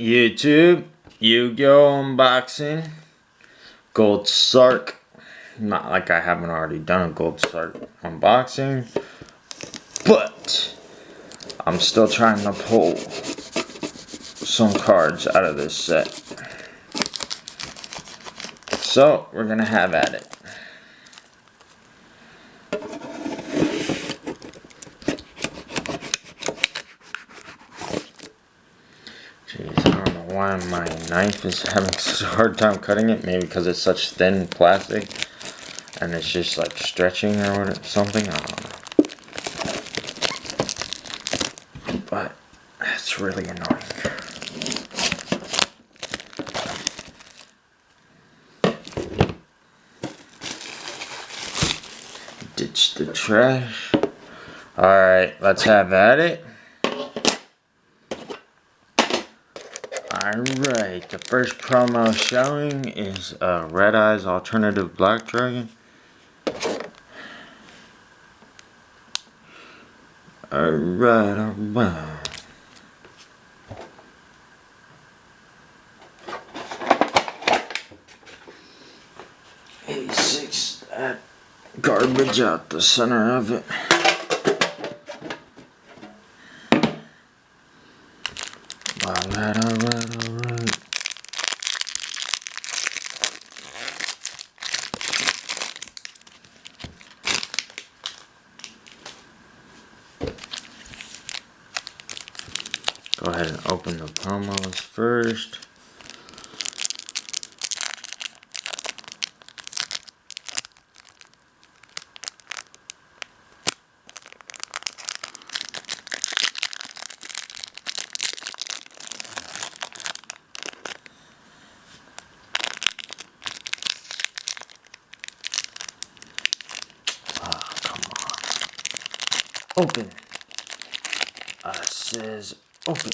YouTube, Yu-Gi-Oh unboxing, Gold Sarc. Not like I haven't already done a Gold Sarc unboxing, but I'm still trying to pull some cards out of this set. So we're gonna have at it. Jeez, I don't know why my knife is having such a hard time cutting it. Maybe because it's such thin plastic and it's just like stretching or something. I don't know. But it's really annoying. Ditch the trash. Alright, let's have at it. Alright, the first promo showing is Red Eyes Alternative Black Dragon. Alright. 86, that garbage out the center of it. Alright. Go ahead and open the promos first. Open. It says open.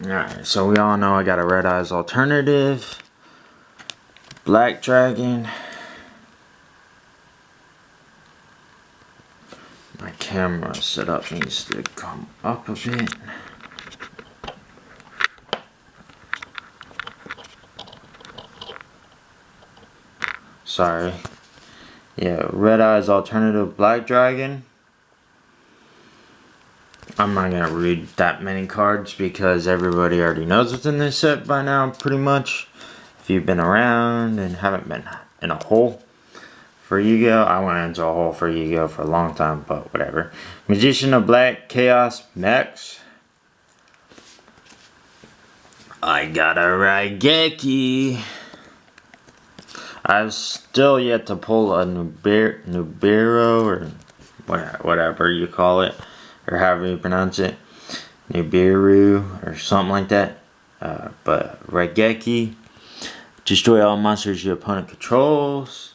Alright, so we all know I got a Red Eyes Alternative, Black Dragon. My camera setup needs to come up a bit. Sorry. Yeah, Red Eyes Alternative Black Dragon. I'm not going to read that many cards because everybody already knows what's in this set by now, pretty much. If you've been around and haven't been in a hole for Yu-Gi-Oh! I went into a hole for Yu-Gi-Oh! For a long time, but whatever. Magician of Black, Chaos Max. I got a Raigeki. I've still yet to pull a Nibiru or whatever you call it, or however you pronounce it, Nibiru or something like that. But Raigeki, destroy all monsters your opponent controls.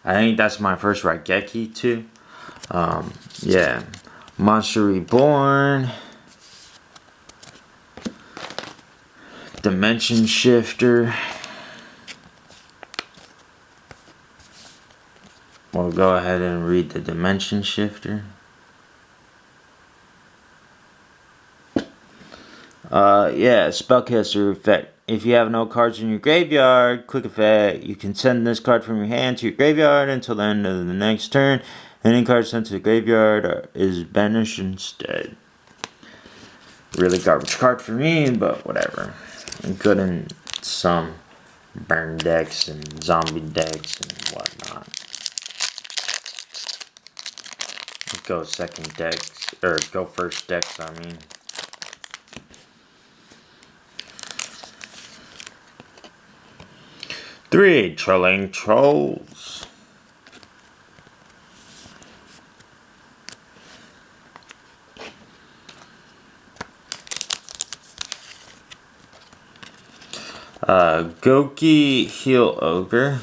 I think that's my first Raigeki too. Yeah, Monster Reborn, Dimension Shifter. We'll go ahead and read the Dimension Shifter. Yeah, Spellcaster effect. If you have no cards in your graveyard, quick effect, you can send this card from your hand to your graveyard until the end of the next turn. Any card sent to the graveyard is banished instead. Really garbage card for me, but whatever. Good in some burn decks and zombie decks and whatnot. Go second decks, or go first decks, I mean. Three Trolling Trolls. Goki Heel Ogre.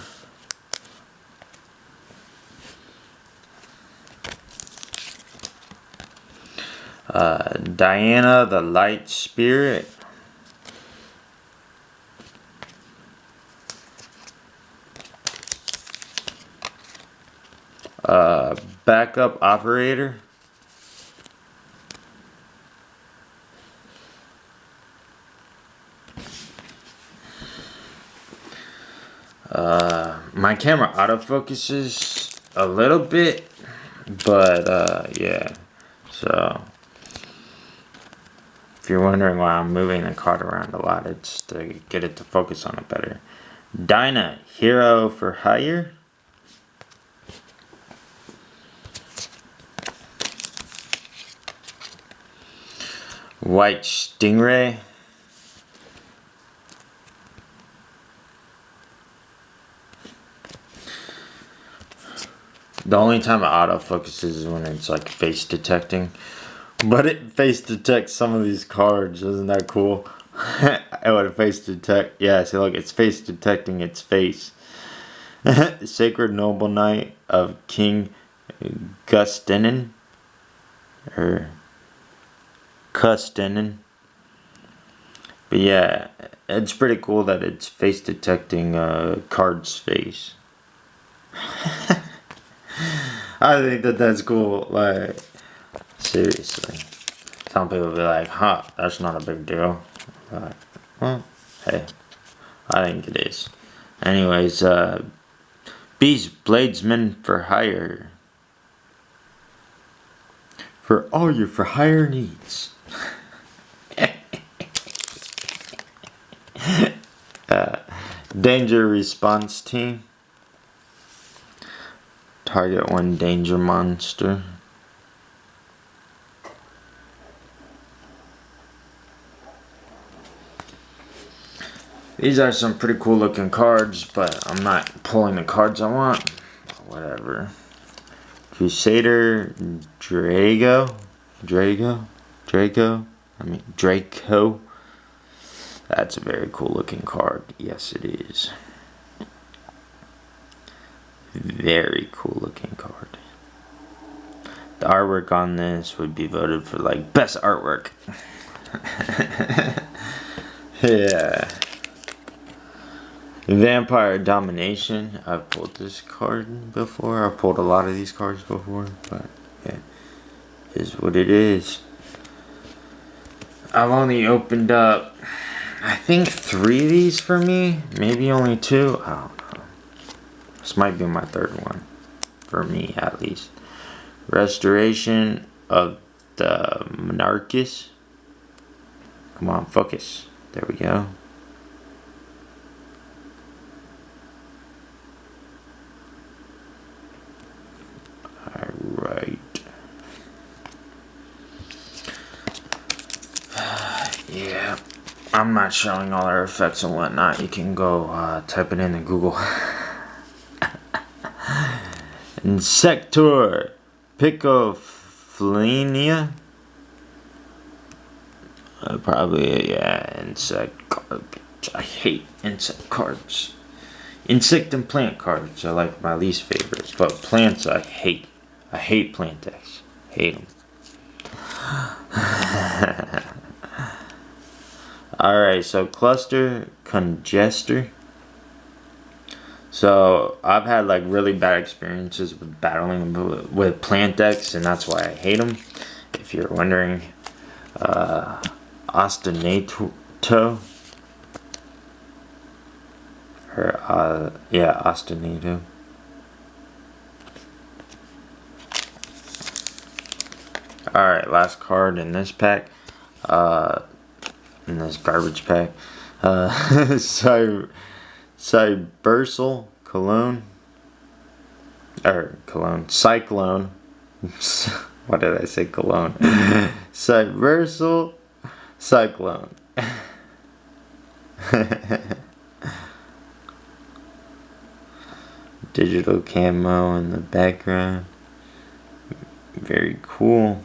Diana the Light Spirit. Backup operator. My camera autofocuses a little bit, but yeah, so if you're wondering why I'm moving the card around a lot, it's to get it to focus on it better. Dyna, hero for hire. White Stingray. The only time it autofocuses is when it's like face detecting. But it face detects some of these cards. Isn't that cool? It would face detect. Yeah, see, look, it's face detecting its face. Sacred Noble Knight of King Gustinin. Or Custinin. But yeah, it's pretty cool that it's face detecting card's face. I think that that's cool. Like, seriously. Some people be like, huh, that's not a big deal. Like, well, hey, I think it is. Anyways, Beast Bladesman for hire. For all your for hire needs. Danger response team. Target one danger monster. These are some pretty cool looking cards, but I'm not pulling the cards I want. Whatever. Crusader Draco. That's a very cool looking card. Yes, it is. Very cool looking card. The artwork on this would be voted for like best artwork. Yeah. Vampire Domination. I've pulled this card before. I've pulled a lot of these cards before, but yeah, it is what it is. I've only opened up, I think, 3 of these for me. Maybe only 2. I don't know. This might be my 3rd one. For me, at least. Restoration of the Monarchus. Come on, focus. There we go. Alright. Yeah. I'm not showing all our effects and whatnot. You can go type it into Google. Insector Picoflenia. Probably, yeah, insect garbage. I hate insect cards. Insect and plant cards are like my least favorites, but plants I hate. I hate plant decks. Hate them. Alright, so cluster congester. So I've had like really bad experiences with battling with plant decks, and that's why I hate them. If you're wondering, Ostinato, or yeah, Ostinato. All right, last card in this pack, in this garbage pack, Cybersal Cologne, or Cologne, Cyclone. What did I say? Cologne. Cybersal Cyclone. Digital camo in the background. Very cool.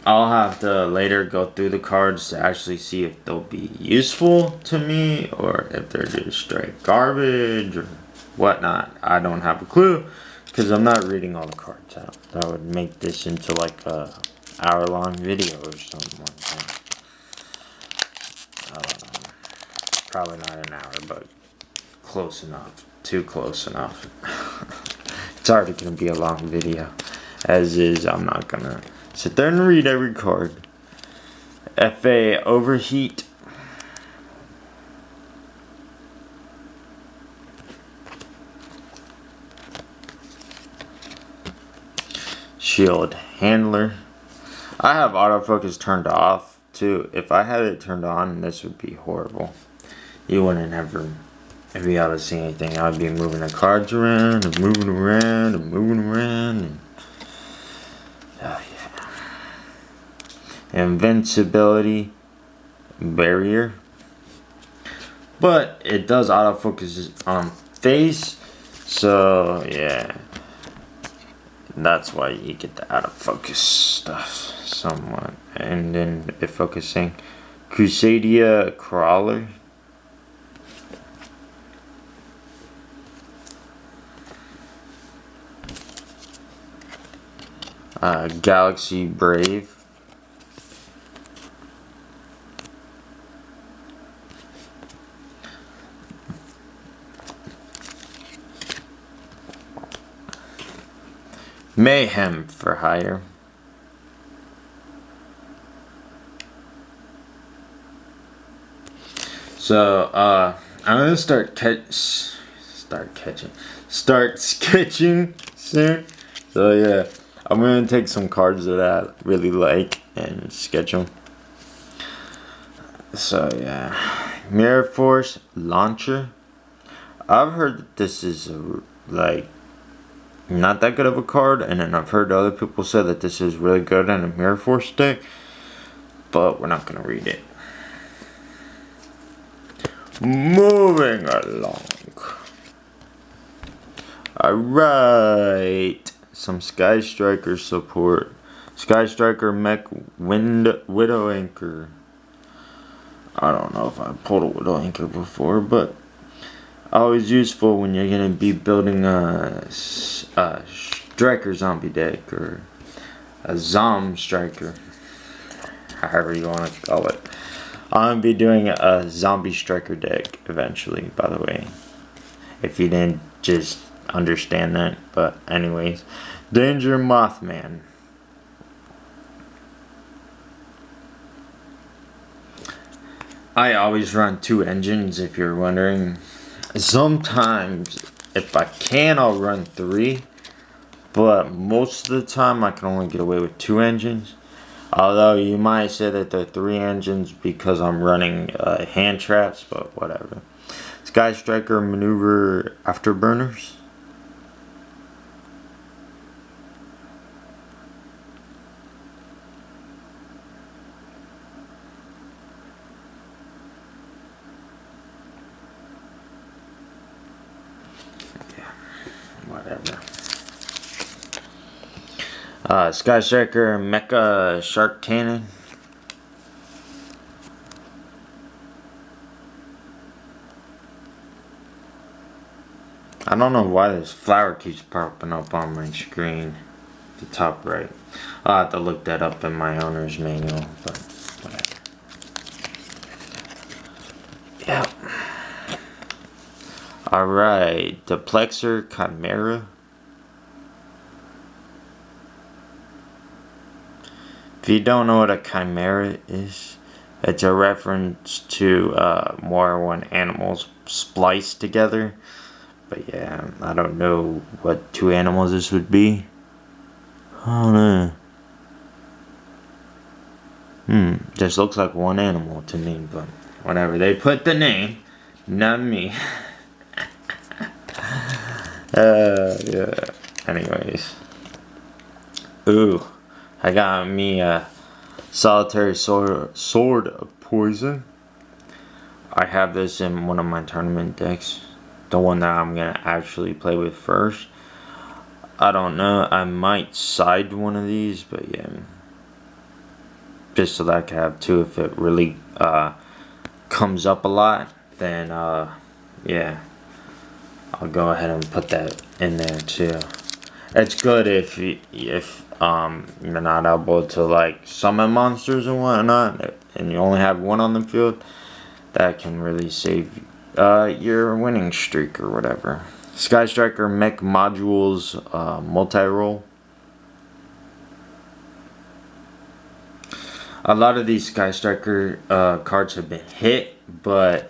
I'll have to later go through the cards to actually see if they'll be useful to me or if they're just straight garbage or whatnot. I don't have a clue because I'm not reading all the cards out. That would make this into like a hour-long video or something like that. Probably not an hour, but close enough. Too close enough. It's already gonna be a long video. As is, I'm not gonna sit there and read every card. FA Overheat. Shield Handler. I have autofocus turned off too. If I had it turned on, this would be horrible. You wouldn't ever be able to see anything. I would be moving the cards around and moving around and moving around. And, oh yeah. Invincibility Barrier. But it does autofocus on face. So yeah. That's why you get the out of focus stuff somewhat. And then it focusing. Crusadia Crawler. Galaxy Brave. Mayhem for Hire. So I'm gonna start sketching soon. So yeah, I'm gonna take some cards that I really like and sketch them. So yeah, Mirror Force Launcher. I've heard that this is like not that good of a card, and then I've heard other people say that this is really good in a Mirror Force deck, but we're not gonna read it. Moving along. Alright, some Sky Striker support. Sky Striker Mech Widow Anchor. I don't know if I pulled a Widow Anchor before, but always useful when you're gonna be building a striker zombie deck or a zom striker, however you want to call it. I'm gonna be doing a zombie striker deck eventually, by the way, if you didn't just understand that. But anyways, Danger Mothman. I always run 2 engines, if you're wondering. Sometimes, if I can, I'll run 3. But most of the time, I can only get away with 2 engines. Although, you might say that they're 3 engines because I'm running hand traps, but whatever. Sky Striker Maneuver Afterburners. Whatever. Sky Striker Mecha Shark Cannon. I don't know why this flower keeps popping up on my screen. The top right. I'll have to look that up in my owner's manual, but whatever. Yeah. Alright, Duplexer Chimera. If you don't know what a chimera is, it's a reference to more when animals splice together. But yeah, I don't know what 2 animals this would be. I don't know. Just looks like 1 animal to me, but whatever. They put the name, not me. Yeah. Anyways. Ooh. I got me a Solitary Sword of Poison. I have this in one of my tournament decks. The one that I'm going to actually play with first. I don't know. I might side one of these, but yeah. Just so that I can have 2 if it really comes up a lot. Then, yeah. I'll go ahead and put that in there too. It's good if you're not able to like summon monsters and whatnot, and you only have 1 on the field. That can really save your winning streak or whatever. Sky Striker Mech Modules multi-roll. A lot of these Sky Striker cards have been hit, but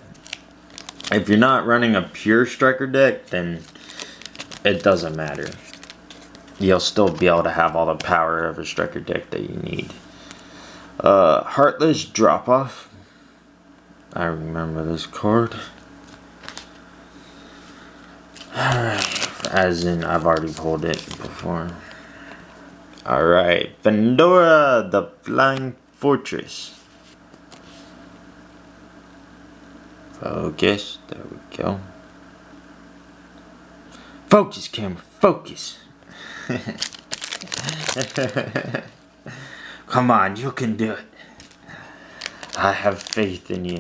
if you're not running a pure Striker deck, then it doesn't matter. You'll still be able to have all the power of a Striker deck that you need. Heartless Drop Off. I remember this card. As in, I've already pulled it before. Alright, Pandora, the Flying Fortress. Focus, there we go. Focus, camera, focus. Come on, you can do it. I have faith in you.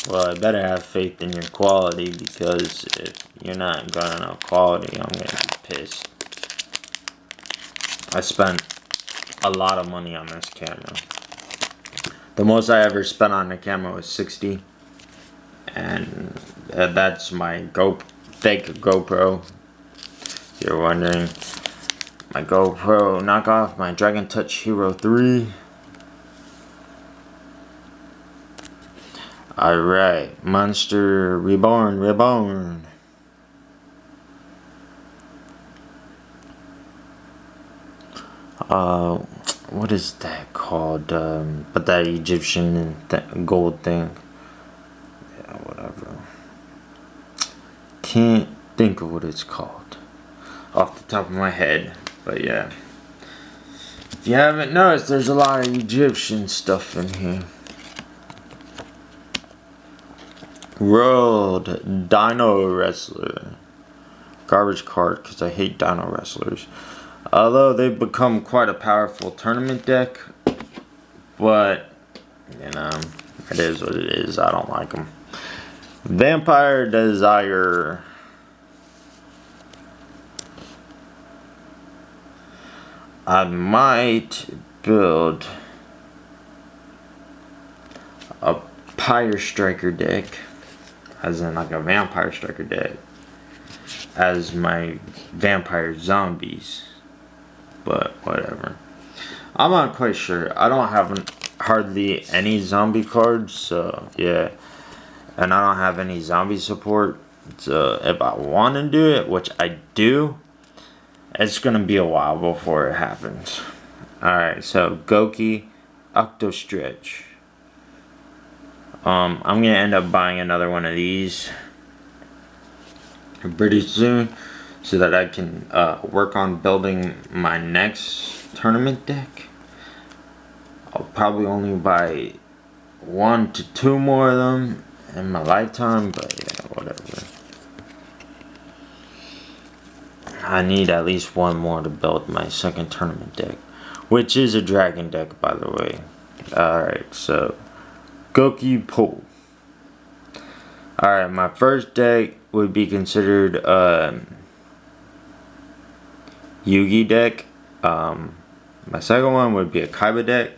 Well, I better have faith in your quality, because if you're not got enough quality, I'm gonna be pissed. I spent a lot of money on this camera. The most I ever spent on the camera was $60, and that's my fake GoPro. If you're wondering, my GoPro knockoff, my Dragon Touch Hero 3. Alright, Monster Reborn. What is that called? But that Egyptian gold thing. Yeah, whatever. Can't think of what it's called off the top of my head, but yeah. If you haven't noticed, there's a lot of Egyptian stuff in here. World Dino Wrestler. Garbage card, because I hate Dino Wrestlers. Although they've become quite a powerful tournament deck. But, you know, it is what it is. I don't like them. Vampire Desire. I might build a Pyre Striker deck, as in like a Vampire Striker deck, as my Vampire Zombies, but whatever. I'm not quite sure. I don't have hardly any zombie cards, so yeah, and I don't have any zombie support, so if I want to do it, which I do, it's gonna be a while before it happens. Alright, so Goki Octo Stretch. I'm gonna end up buying another one of these pretty soon, so that I can work on building my next tournament deck. I'll probably only buy 1 to 2 more of them in my lifetime, but yeah, whatever. I need at least 1 more to build my second tournament deck, which is a dragon deck, by the way. Alright, so Goki Pole. Alright, my first deck would be considered Yugi deck. My second one would be a Kaiba deck.